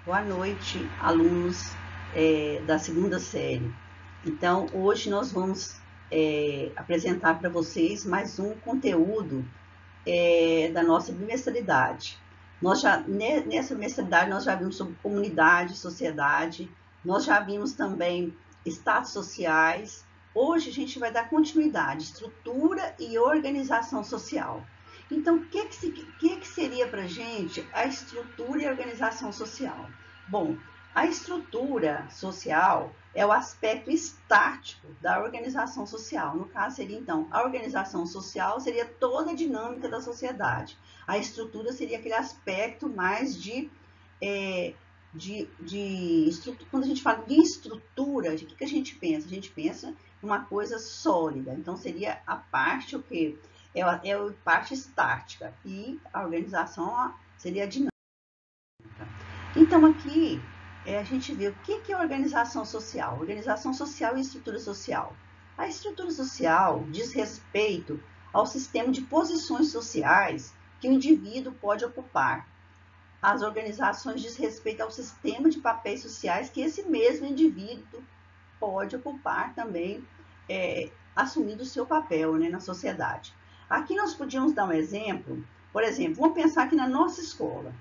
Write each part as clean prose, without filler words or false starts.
Boa noite, alunos da segunda série. Então, hoje nós vamos apresentar para vocês mais um conteúdo da nossa bimestralidade. Nessa bimestralidade, nós já vimos sobre comunidade, sociedade, nós já vimos também estados sociais. Hoje a gente vai dar continuidade, estrutura e organização social. Então, o que seria para a gente a estrutura e a organização social? Bom, a estrutura social é o aspecto estático da organização social. No caso, seria então, a organização social seria toda a dinâmica da sociedade. A estrutura seria aquele aspecto mais quando a gente fala de estrutura, de que a gente pensa? A gente pensa em uma coisa sólida. Então, seria a parte o quê? É a parte estática. E a organização seria a dinâmica. Então, aqui a gente vê o que é organização social. Organização social e estrutura social. A estrutura social diz respeito ao sistema de posições sociais que o indivíduo pode ocupar. As organizações diz respeito ao sistema de papéis sociais que esse mesmo indivíduo pode ocupar também, assumindo o seu papel, né, na sociedade. Aqui nós podíamos dar um exemplo. Por exemplo, vamos pensar aqui na nossa escola.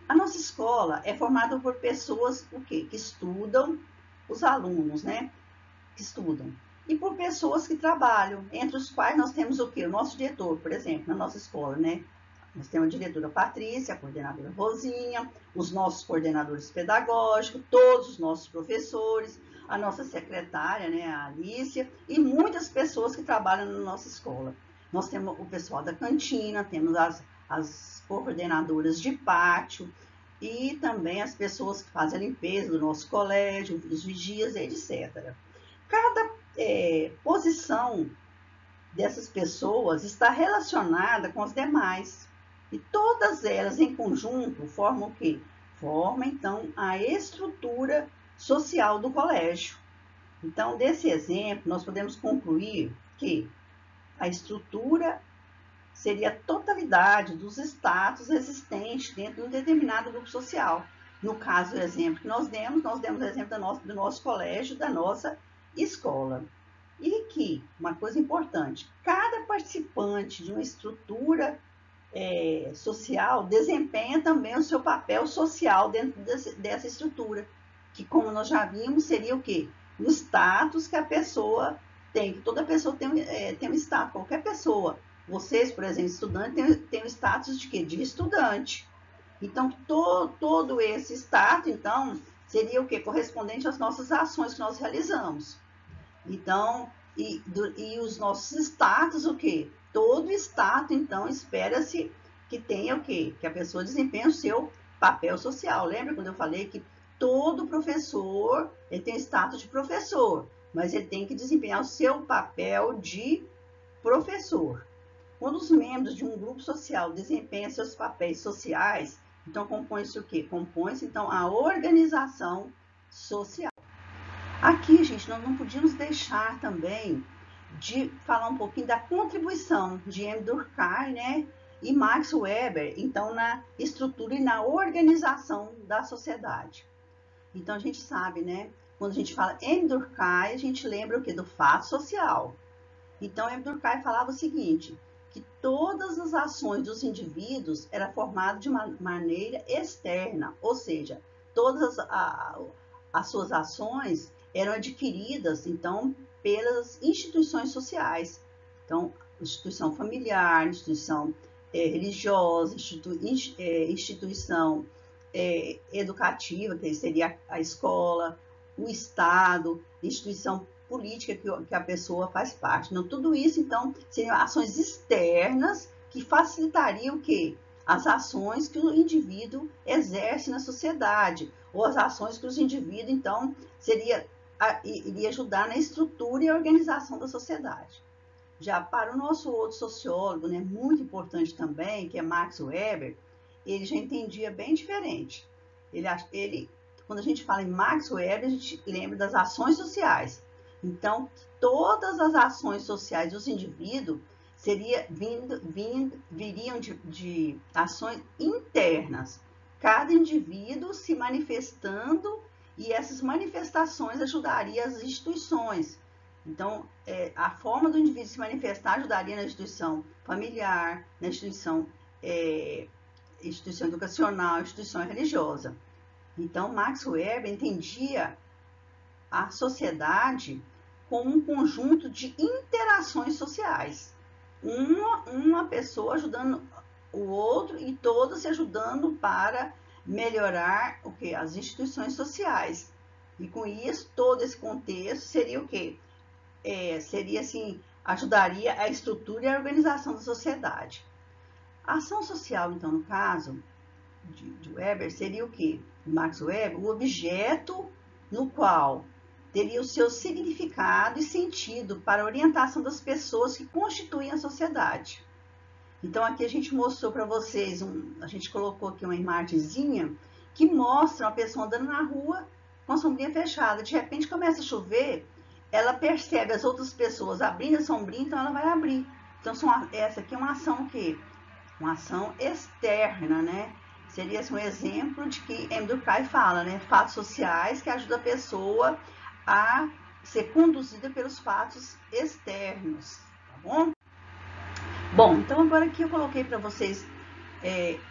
A nossa escola é formada por pessoas o quê? Que estudam, os alunos, né? Que estudam. E por pessoas que trabalham, entre os quais nós temos o quê? O nosso diretor, por exemplo, na nossa escola, né? Nós temos a diretora Patrícia, a coordenadora Rosinha, os nossos coordenadores pedagógicos, todos os nossos professores, a nossa secretária, né, a Alicia, e muitas pessoas que trabalham na nossa escola. Nós temos o pessoal da cantina, temos as coordenadoras de pátio e também as pessoas que fazem a limpeza do nosso colégio, os vigias, etc. Cada posição dessas pessoas está relacionada com as demais. E todas elas em conjunto formam o quê? Formam, então, a estrutura social do colégio. Então, desse exemplo, nós podemos concluir que a estrutura seria a totalidade dos status existentes dentro de um determinado grupo social. No caso, o exemplo que nós demos o exemplo do nosso colégio, da nossa escola. E que, uma coisa importante, cada participante de uma estrutura social desempenha também o seu papel social dentro dessa estrutura, que, como nós já vimos, seria o quê? O status que a pessoa tem, que toda pessoa tem um status, qualquer pessoa. Vocês, por exemplo, estudantes, têm o status de quê? De estudante. Então, todo esse status, então, seria o quê? Correspondente às nossas ações que nós realizamos. Então, e os nossos status, o quê? Todo status, então, espera-se que tenha o quê? Que a pessoa desempenhe o seu papel social. Lembra quando eu falei que todo professor, ele tem status de professor, mas ele tem que desempenhar o seu papel de professor. Quando os membros de um grupo social desempenham seus papéis sociais, então compõe-se o quê? Compõe-se, então, a organização social. Aqui, gente, nós não podíamos deixar também de falar um pouquinho da contribuição de M. Durkheim, né, e Max Weber, então, na estrutura e na organização da sociedade. Então, a gente sabe, né, quando a gente fala M. Durkheim, a gente lembra o quê? Do fato social. Então, M. Durkheim falava o seguinte, que todas as ações dos indivíduos eram formadas de uma maneira externa, ou seja, todas as suas ações eram adquiridas, então, pelas instituições sociais. Então, instituição familiar, instituição religiosa, instituição educativa, que seria a escola, o Estado, instituição política que a pessoa faz parte. Então, tudo isso, então, seriam ações externas que facilitariam o quê? As ações que o indivíduo exerce na sociedade, ou as ações que os indivíduos, então, iria ajudar na estrutura e organização da sociedade. Já para o nosso outro sociólogo, né, muito importante também, que é Max Weber, ele já entendia bem diferente. Quando a gente fala em Max Weber, a gente lembra das ações sociais. Então, todas as ações sociais dos indivíduos viriam de ações internas. cada indivíduo se manifestando, e essas manifestações ajudariam as instituições. Então, a forma do indivíduo se manifestar ajudaria na instituição familiar, na instituição educacional, instituição religiosa. Então, Max Weber entendia a sociedade como um conjunto de interações sociais. Uma pessoa ajudando o outro e todos se ajudando para melhorar o quê? As instituições sociais. E com isso, todo esse contexto seria o quê? Seria assim, ajudaria a estrutura e a organização da sociedade. A ação social, então, no caso de Weber, seria o quê? Max Weber, o objeto no qual teria o seu significado e sentido para a orientação das pessoas que constituem a sociedade. Então, aqui a gente mostrou para vocês, a gente colocou aqui uma imagenzinha que mostra uma pessoa andando na rua com a sombrinha fechada. De repente começa a chover, ela percebe as outras pessoas abrindo a sombrinha, então ela vai abrir. Então, essa aqui é uma ação o quê? Uma ação externa, né? Seria assim, um exemplo de que M. Durkheim fala, né? Fatos sociais que ajudam a pessoa a ser conduzida pelos fatos externos, tá bom? Bom, então agora aqui eu coloquei para vocês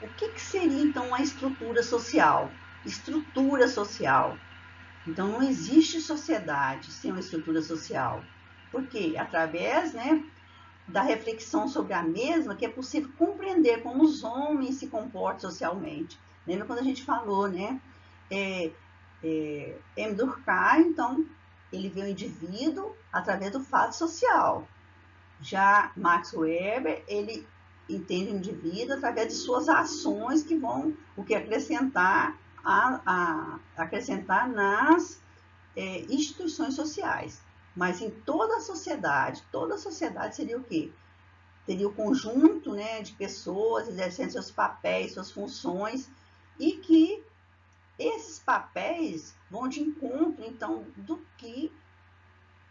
o que seria então uma estrutura social. Estrutura social. Então não existe sociedade sem uma estrutura social. Por quê? Através, né, da reflexão sobre a mesma que é possível compreender como os homens se comportam socialmente. Lembra quando a gente falou, né? M. Durkheim, então, ele vê o indivíduo através do fato social. Já Max Weber, ele entende o indivíduo através de suas ações que vão acrescentar nas instituições sociais. Mas em toda a sociedade seria o quê? Teria o conjunto, né, de pessoas exercendo seus papéis, suas funções, e que esses papéis vão de encontro, então, do que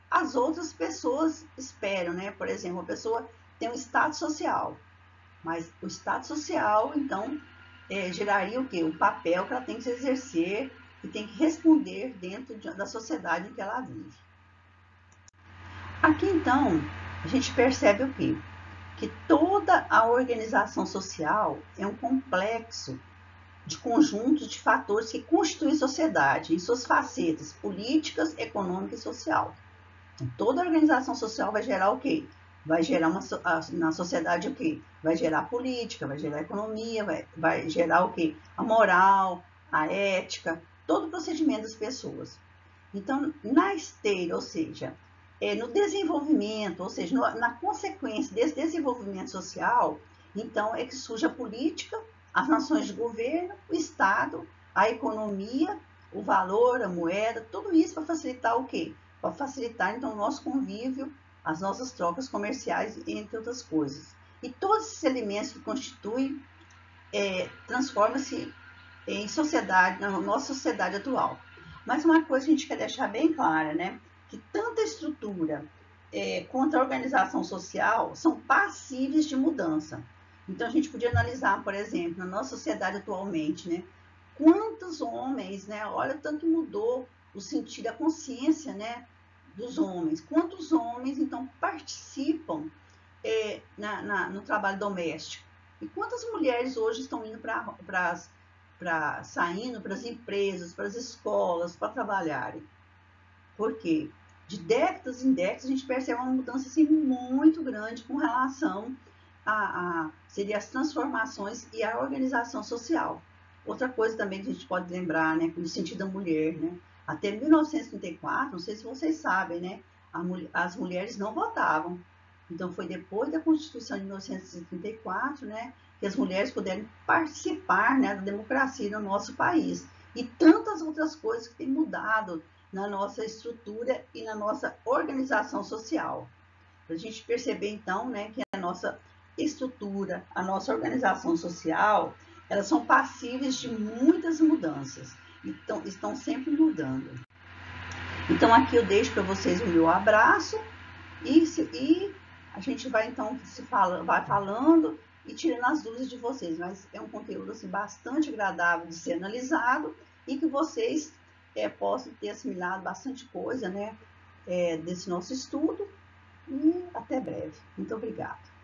as outras pessoas esperam, né? Por exemplo, uma pessoa tem um status social, mas o status social, então, geraria o quê? O papel que ela tem que exercer e tem que responder dentro da sociedade em que ela vive. Aqui, então, a gente percebe o quê? Que toda a organização social é um complexo de conjuntos de fatores que constituem a sociedade em suas facetas políticas, econômicas e social. Então, toda organização social vai gerar o quê? Vai gerar na sociedade o quê? Vai gerar política, vai gerar economia, vai gerar o quê? A moral, a ética, todo o procedimento das pessoas. Então, na esteira, ou seja, no desenvolvimento, ou seja, na consequência desse desenvolvimento social, então é que surge a política, as nações de governo, o Estado, a economia, o valor, a moeda, tudo isso para facilitar o quê? Para facilitar, então, o nosso convívio, as nossas trocas comerciais, entre outras coisas. E todos esses elementos que constituem, transformam-se em sociedade, na nossa sociedade atual. Mas uma coisa que a gente quer deixar bem clara, né? Que tanto a estrutura quanto a organização social são passíveis de mudança. Então, a gente podia analisar, por exemplo, na nossa sociedade atualmente, né? Quantos homens, né? Olha, tanto mudou o sentido, a consciência, né? Dos homens. Quantos homens, então, participam no trabalho doméstico? E quantas mulheres hoje estão indo saindo para as empresas, para as escolas, para trabalharem? Por quê? De décadas em décadas, a gente percebe uma mudança assim, muito grande com relação seria as transformações e a organização social. Outra coisa também que a gente pode lembrar, né, no sentido da mulher, né? Até 1934, não sei se vocês sabem, né, as mulheres não votavam. Então, foi depois da Constituição de 1934, né, que as mulheres puderam participar, né, da democracia no nosso país. E tantas outras coisas que têm mudado na nossa estrutura e na nossa organização social. Para a gente perceber, então, né, que a nossa estrutura, a nossa organização social, elas são passíveis de muitas mudanças. Então, estão sempre mudando. Então, aqui eu deixo para vocês o meu abraço e a gente vai, então, vai falando e tirando as dúvidas de vocês. Mas é um conteúdo assim, bastante agradável de ser analisado e que vocês possam ter assimilado bastante coisa, né, desse nosso estudo. E até breve. Muito obrigada.